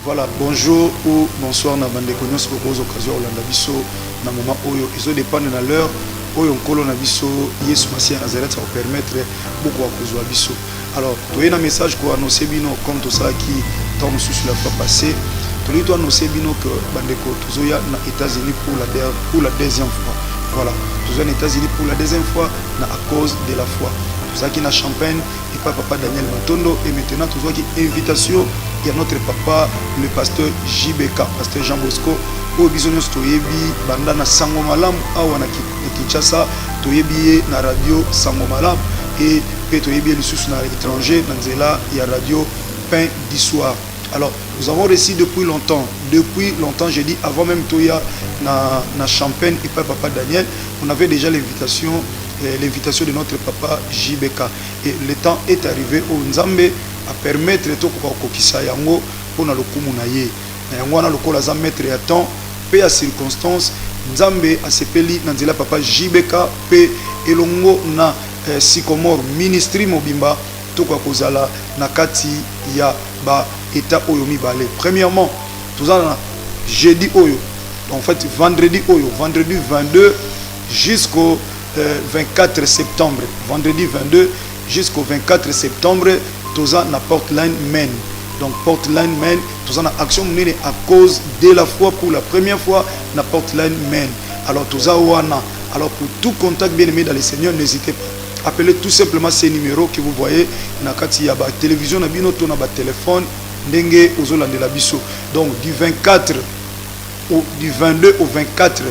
Voilà, bonjour ou bonsoir na bande connaissance pour aux occasions Olanda biso na moment oyo ils ont dépendre na l'heure oyo nkolo na biso Yesu Masia Nazareth ça va permettre beaucoup à kozwa biso. Alors, tu as un message pour annoncer bino comme tout ça qui tombe sur la fois passée. Tu dois annoncer bino que bandeko tuzoya na États-Unis pour la deuxième fois. Voilà, tuzoya na États-Unis pour la deuxième fois à cause de la foi. Tout ça qui na Champagne et papa Daniel Matondo et maintenant tu vois qui invitation il y a notre papa le pasteur JBK, pasteur Jean Bosco au bisognos toyebi banda na sango malam awa na Kinshasa toyebi na radio sango malam et toyebi lisusu na étranger na nzela ya radio pain du soir. Alors nous avons reçu depuis longtemps j'ai dit avant même toya na Champagne et papa Daniel on avait déjà l'invitation de notre papa JBK et le temps est arrivé au Nzambe à permettre to kokisa yango pona lokumu na ye na yango na lokola za mettre ya temps pe ya circonstance Nzambe asepeli na nzela papa JBK pe elongo na Sycomore ministry mobimba to kozala na kati ya ba état oyo mibale. Premièrement tozana jeudi oyo en fait vendredi 22 jusqu'au 24 septembre, vendredi 22 jusqu'au 24 septembre, toza na Portland, Maine. Donc Portland, Maine, toza na action menée à cause de la foi pour la première fois na Portland, Maine. Alors toza wana. Alors pour tout contact bien aimé dans le Seigneur, n'hésitez pas. Appelez tout simplement ces numéros que vous voyez na kati ya ba télévision na bino to na ba téléphone ndenge ozolande la biso. Donc du 22 au 24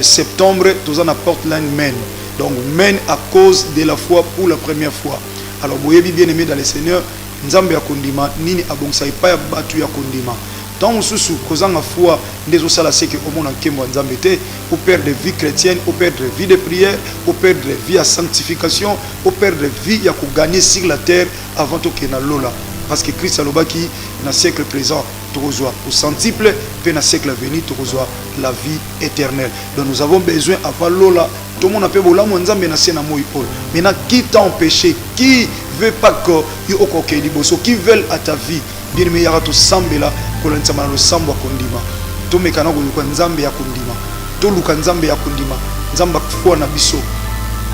septembre, toza na Portland, Maine. Donc, mène à cause de la foi pour la première fois. Alors, vous voyez bien aimé dans le Seigneur, Nzambe ya kondima, nini abongsa ipa ya batu ya kondima. Tant on sous kozanga foi, ndezo sala seke omo na nkembo Nzambe te, au père de vie chrétienne, au père de vie de prière, au père de vie à sanctification, au père de vie ya ko gagner sur la terre avant to ke na lola. Parce que Christ alobaki na siècle présent tokozwa au centuple, puis na siècle à venir tokozwa la vie éternelle. Donc nous avons besoin avant lola. Tout le monde a fait bolamu Nzambe na sena moi ol. Maintenant qui t'a empêché, qui veut pas que yo okoke liboso, qui veut à ta vie, bien mais yara to sambela ko lansama no sambo kondima. To mekana ko ko Nzambe ya kondima. To luka Nzambe ya kondima. Nzamba foi na biso.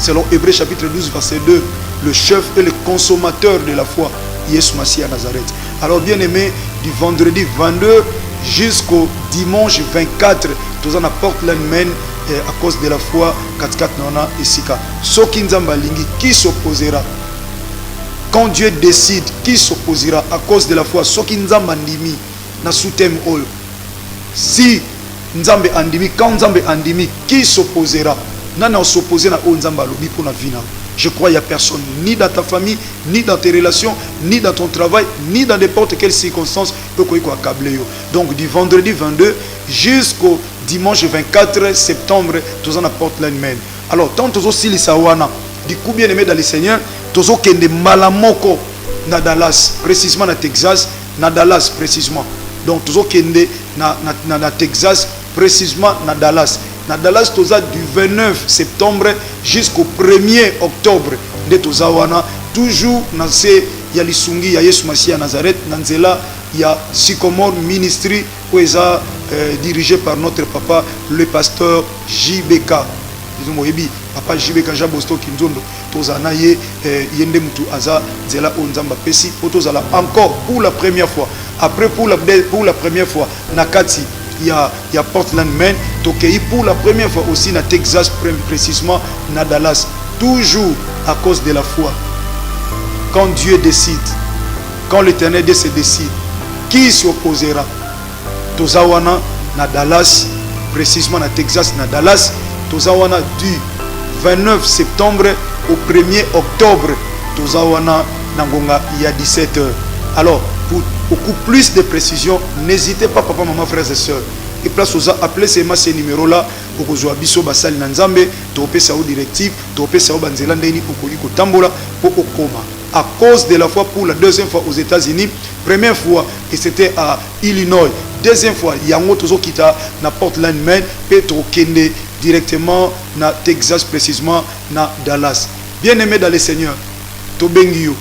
Selon Hébreux chapitre 12 verset 2, le chef et le consommateur de la foi, Yesu Masia Nazareth. Alors bien aimé, du vendredi 22 jusqu'au dimanche 24, tous en apportent l'Allemagne à cause de la foi 4-4 nona et sika. Soki Nzamba lingi, qui s'opposera? Quand Dieu décide, qui s'opposera à cause de la foi? Soki Nzamba ndimi na soutem ol. Si Nzambe andimi, quand Nzambe andimi, qui s'opposera? Nana s'opposer na o Nzamba lobi pour na vina. Je crois qu'il n'y a personne, ni dans ta famille, ni dans tes relations, ni dans ton travail, ni dans n'importe quelle circonstance, peut accabler. Donc du vendredi 22 jusqu'au dimanche 24 septembre, tous en apportent l'Allemagne. Alors, tant tous aussi les sawana, du coup bien aimé dans le Seigneur, tous qui de malamoko na Dallas, précisément na Texas, na Dallas précisément. Donc tous qui de na Texas, précisément na Dallas. Na Dallas toza du 29 septembre jusqu'au 1er octobre de tozawana toujours na se ya lisungi ya Yesu Masia Nazareth nanzela ya Sycomore ministry où eza dirigé par notre papa le pasteur JBK. Papa JBK Jean Bosco Kinzondo tozana ye yende mutu aza nzela onzamba pesi otozala encore pour la première fois après pour la première fois nakati il y a Portland, Maine, Tokyo pour la première fois aussi na Texas, précisément na Dallas, toujours à cause de la foi. Quand Dieu décide, quand l'Éternel Dieu se décide, qui s'opposera? Tozawana na Dallas, précisément na Texas, na Dallas, Tozawana du 29 septembre au 1er octobre, Tozawana Nangonga il y a 17 heures. Alors, pour beaucoup plus de précision, n'hésitez pas, papa, maman, frères et sœurs. Et place aux appeler ces numéros-là pour que vous ayez basal nanzambe, topé sao directif, topé sao banzela ndeni pour ko tambola pour okoma. À cause de la foi pour la deuxième fois aux États-Unis, première fois et c'était à Illinois, deuxième fois yango tozo kita na Portland, Maine, Petro Kende directement na Texas précisément na Dallas. Bien-aimés dans le Seigneur, Tobengio,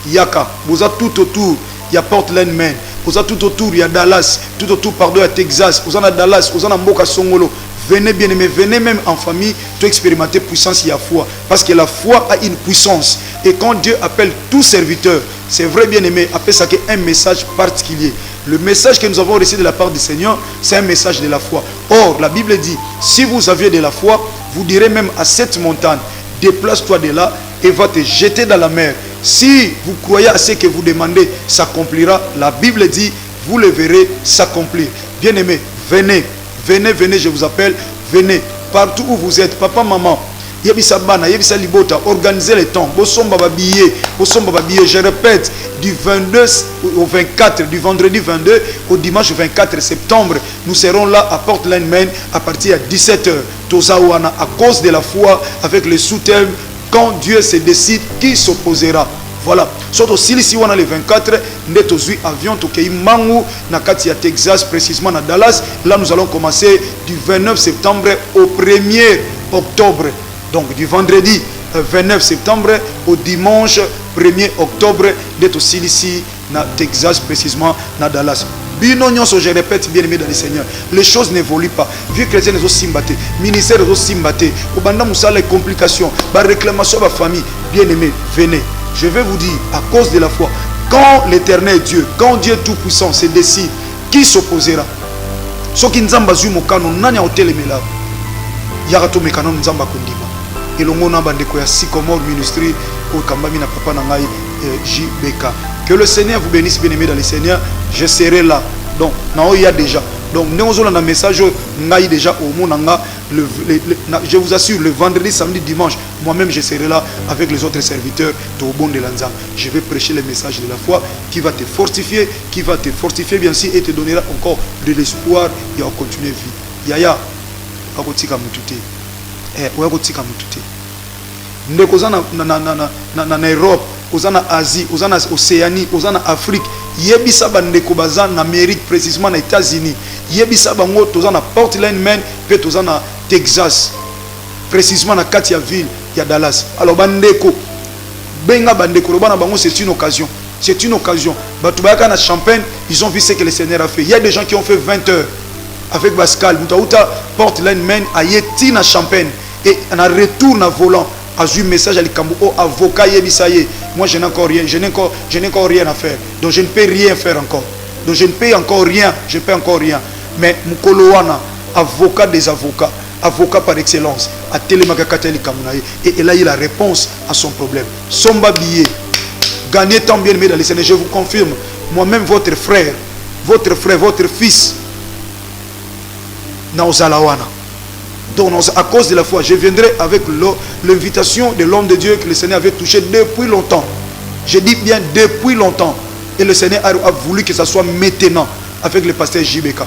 Yaka, vous êtes tout autour. Il y a Portland, Maine. oza tout autour il y a Dallas, tout autour pardon à Texas, oza na Dallas, oza na Mboka Songolo. Venez bien aimé, venez même en famille, tu expérimenter puissance il y a foi. Parce que la foi a une puissance. Et quand Dieu appelle tout serviteur, c'est vrai bien aimé, appelle ça un message particulier. Le message que nous avons reçu de la part du Seigneur, c'est un message de la foi. Or, la Bible dit, si vous aviez de la foi, vous direz même à cette montagne, déplace-toi de là et va te jeter dans la mer. Si vous croyez à ce que vous demandez, s'accomplira. La Bible dit, vous le verrez s'accomplir. Bien aimé, venez. Venez, venez, je vous appelle, venez. Partout où vous êtes, papa, maman, yebisa bana, yebisa libota, organisez les temps. Bosomba babillet, je répète, du 22 au 24, du vendredi 22 au dimanche 24 septembre, nous serons là à Portland, Maine, à partir de 17h. Tozawana, à cause de la foi, avec le sous-thème, quand Dieu se décide, qui s'opposera? Voilà. Surtout si ici on a le 24, nous avons avion tokeyi Mangu na kati ya Texas, précisément à Dallas. Là nous allons commencer du 29 septembre au 1er octobre. Donc du vendredi 29 septembre au dimanche 1er octobre, nous aussi ici na Texas, précisément à Dallas. Je répète bien aimé dans le Seigneur, les choses n'évoluent pas. Vieux chrétiens ne sont simbatés, ministère ne sont simbatés. Au banda moussa les complications, la réclamation de la famille. Bien aimé, venez. Je vais vous dire, à cause de la foi, quand l'Éternel Dieu, quand Dieu Tout-Puissant se décide, qui s'opposera? Ce qui nous a basu mokano, nanya hotel mela. Yarato mekano nzamba kondima. Et le monde n'a pas Sycomore Ministry au Kambami na papa nangai JBK. Que le Seigneur vous bénisse, bien aimé dans le Seigneur. Je serai là. Donc, il y a déjà. Donc, nous avons un message déjà au monde. Je vous assure, le vendredi, samedi, dimanche, moi-même, je serai là avec les autres serviteurs de Obon de Lanzam. Je vais prêcher le message de la foi qui va te fortifier, bien sûr, et te donnera encore de l'espoir et à continuer vie. Yaya, akotika mutute. Akotika mutute. Ndekoza na Europe, ozana Asie, ozana Océanie, ozana Afrique. Yebisa bandeko baza na Amérique, précisément na États-Unis. Yebisa bango tozana Portland, Maine, pe tozana Texas, précisément na Katia ville, ya Dallas. Alors bandeko, benga bandeko, robana bango c'est une occasion. C'est une occasion. Batubayaka na Champagne, ils ont vu ce que le Seigneur a fait. Il y a des gens qui ont fait 20 heures avec Pascal. Moutaouta Portland, Maine, a yeti na Champagne et en retour na volant. A eu un message à l'Ikambo, oh avocat Yebisaye. Moi je n'ai encore rien, je n'ai encore rien à faire. Donc je ne peux rien faire encore. Donc je ne peux encore rien, je ne peux encore rien. Mais Mukolowana, avocat des avocats, avocat par excellence, a Télémakakata Likamunaye. Et là il a la réponse à son problème. Somba billet, gagnez tant bien aimé dans les Seigneurs, je vous confirme, moi-même votre frère, votre fils, Naozalawana. Donc à cause de la foi, je viendrai avec l'invitation de l'homme de Dieu que le Seigneur avait touché depuis longtemps. Je dis bien depuis longtemps. Et le Seigneur a voulu que ça soit maintenant avec le pasteur JBK.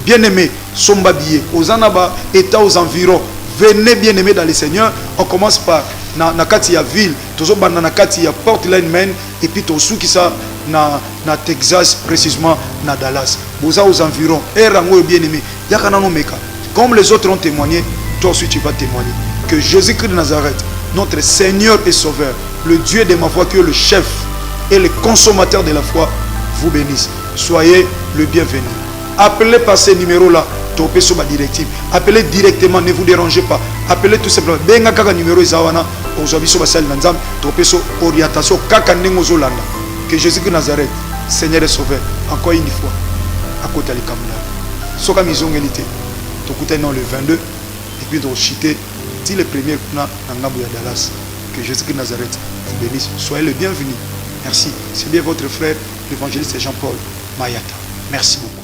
Bien-aimé, Somba Billet, aux Anaba, État aux environs, venez bien-aimé dans le Seigneur. On commence par Nakatia ville, toujours Nakatia Portland, Maine, et puis tout qui ça na Texas, précisément na Dallas. Aux environs, et Rango bien-aimé, Yakana no Meka. Comme les autres ont témoigné, toi aussi tu vas témoigner. Que Jésus-Christ de Nazareth, notre Seigneur et Sauveur, le Dieu de ma foi, qui est le chef et le consommateur de la foi, vous bénisse. Soyez le bienvenu. Appelez par ces numéros-là, topez sur ma directive. Appelez directement, ne vous dérangez pas. Appelez tout simplement. Benga kaka numéro Izawana, aujourd'hui sur ma salle d'Anzam, topez sur orientation kaka nengozolanda. Que Jésus-Christ de Nazareth, Seigneur et Sauveur, encore une fois, à côté de l'Ikamuna. Soka mizongelite. Non le 22 et puis de chiter si les premiers na Ngabouya Dallas. Que Jésus-Christ de Nazareth vous bénisse. Soyez le bienvenu. Merci. C'est bien votre frère l'évangéliste Jean-Paul Mayata. Merci beaucoup.